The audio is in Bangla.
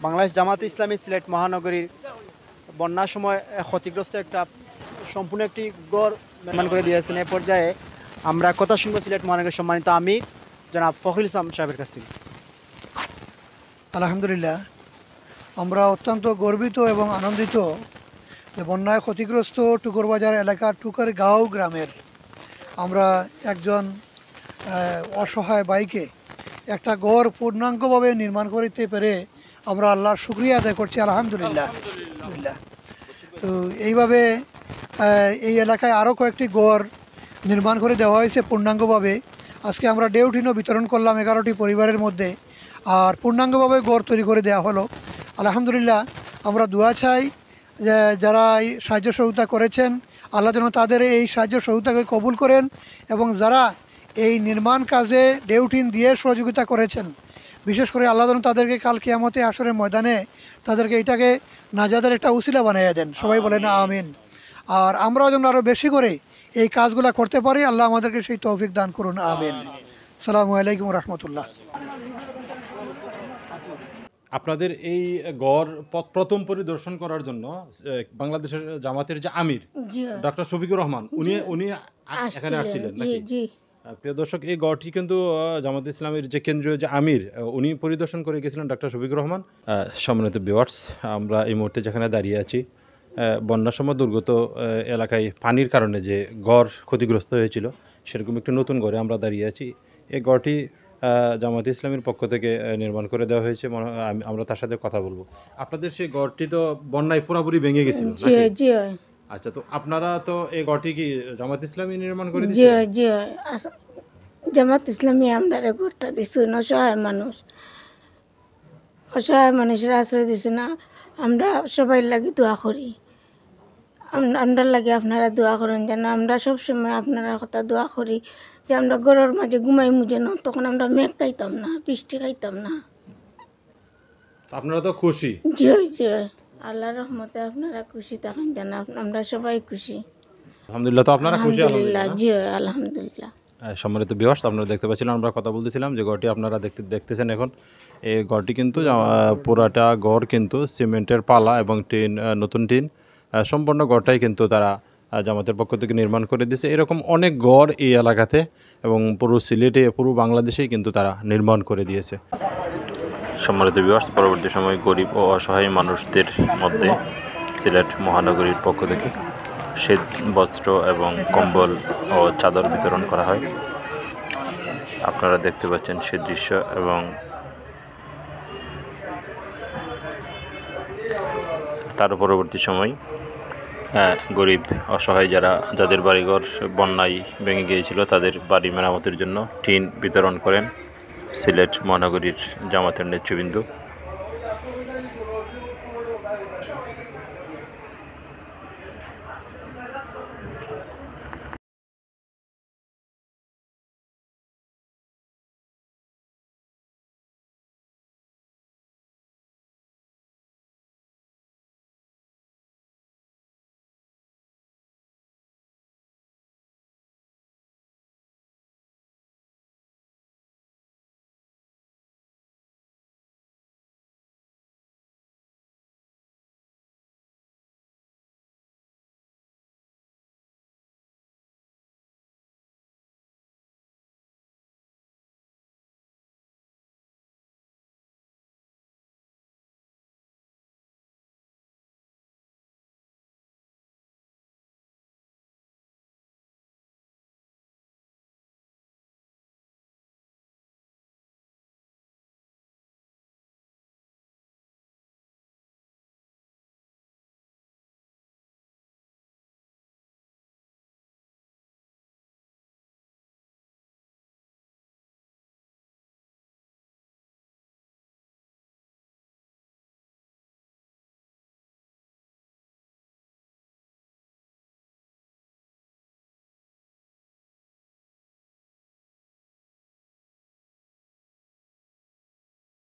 বাংলাদেশ জামাতে ইসলামী সিলেট মহানগরীর বন্যার সময় ক্ষতিগ্রস্ত একটা সম্পূর্ণ একটি গড় নির্মাণ করে দিয়েছেন। এ পর্যায়ে আমরা কথা শুনবো সিলেট মহানগরীর সম্মানিত আমির জনাব ফখরুল ইসলাম সাহেবের কাছ থেকে। আলহামদুলিল্লাহ, আমরা অত্যন্ত গর্বিত এবং আনন্দিত যে বন্যায় ক্ষতিগ্রস্ত টুকুরবাজার এলাকার টুকারগাঁও গ্রামের আমরা একজন অসহায় বাইকে একটা গড় পূর্ণাঙ্গভাবে নির্মাণ করতে পেরে আমরা আল্লাহর শুকরিয়া আদায় করছি। আলহামদুলিল্লাহ। তো এইভাবে এই এলাকায় আরও কয়েকটি গড় নির্মাণ করে দেওয়া হয়েছে পূর্ণাঙ্গভাবে। আজকে আমরা ডেউটিনও বিতরণ করলাম 11টি পরিবারের মধ্যে, আর পূর্ণাঙ্গভাবে গড় তৈরি করে দেওয়া হলো। আলহামদুলিল্লাহ, আমরা দোয়া চাই যে যারা এই সাহায্য সহযোগিতা করেছেন আল্লাহ যেন তাদের এই সাহায্য সহযোগিতাকে কবুল করেন, এবং যারা এই নির্মাণ কাজে ডেউটিন দিয়ে সহযোগিতা করেছেন বিশেষ করে আল্লাহ যেন তাদেরকে কাল কিয়ামতে আসরের ময়দানে তাদেরকে এটাকে নাজাদের একটা উসিলা বানিয়ে দেন। সবাই বলে না আমিন। আর আমরাও যেন আরও বেশি করে এই কাজগুলো করতে পারি, আল্লাহ আমাদেরকে সেই তৌফিক দান করুন। আমিন। আসসালামু আলাইকুম রহমতুল্লাহ। আপনাদের এই গড় প্রথম পরিদর্শন করার জন্য বাংলাদেশের জামাতের যে আমির ডক্টর শফিকুর রহমান উনি এখানে আসছিলেন নাকি? প্রিয় দর্শক, এই গড়টি কিন্তু জামাত ইসলামের যে কেন্দ্রীয় যে আমির উনি পরিদর্শন করে গেছিলেন, ডক্টর শফিকুর রহমান। সম্মানিত ভিউয়ার্স, আমরা এই মুহূর্তে যেখানে দাঁড়িয়ে আছি বন্যার সময় দুর্গত এলাকায় পানির কারণে যে গড় ক্ষতিগ্রস্ত হয়েছিল সেরকম একটি নতুন গড়ে আমরা দাঁড়িয়ে আছি। এই গড়টি জামাত ইসলামের পক্ষ থেকে নির্মাণ করে দেওয়া হয়েছে। আমরা তার সাথে কথা বলবো। আপনাদের সেই গড়টি তো বন্যায় পুরোপুরি ভেঙে গেছিল। আচ্ছা, তো আপনারা তো এই গড়টি কি জামাত ইসলামী নির্মাণ করে দিয়েছে? জি জামাত ইসলামী আমরা গড়টা দিছি। অসহায় মানুষের আশ্রয় দিছে না, আমরা সবাই লাগি দোয়া করি। আমরা লাগে আপনারা দোয়া করেন যেন আমরা সবসময় আপনারা কথা দোয়া করি যে আমরা গড়ের মাঝে ঘুমাই মুজে না, তখন আমরা মেঘ খাইতাম না, বৃষ্টি খাইতাম না। আপনারা তো খুশি? জি আল্লাহর রহমতে আপনারা খুশি থাকেন যেন আমরা সবাই খুশি। আলহামদুলিল্লাহ। তো আপনারা খুশি? আলহামদুলিল্লাহ। জি আলহামদুলিল্লাহ। সম্মানিত ভিউয়ার্স, আপনারা দেখতে পাচ্ছিলেন, আমরা কথা বলতেছিলাম যে গড়টি আপনারা দেখতেছেন এখন। এই গড়টি কিন্তু পুরাটা গড় কিন্তু সিমেন্টের পালা এবং টিন, নতুন টিন, সম্পূর্ণ গড়টাই কিন্তু তারা জামাতের পক্ষ থেকে নির্মাণ করে দিয়েছে। এরকম অনেক গড় এই এলাকাতে এবং পুরো সিলেটে, পুরো বাংলাদেশেই কিন্তু তারা নির্মাণ করে দিয়েছে। সম্মানিত ভিউয়ার্স, পরবর্তী সময় গরিব ও অসহায় মানুষদের মধ্যে সিলেট মহানগরীর পক্ষ থেকে শীত বস্ত্র এবং কম্বল ও চাদর বিতরণ করা হয়। আপনারা দেখতে পাচ্ছেন সে দৃশ্য, এবং তার পরবর্তী সময় গরিব অসহায় যাদের বাড়িঘর বন্যায় ভেঙে গিয়েছিল তাদের বাড়ি মেরামতের জন্য টিন বিতরণ করেন সিলেট মহানগরীর জামাতের নেতৃবৃন্দ।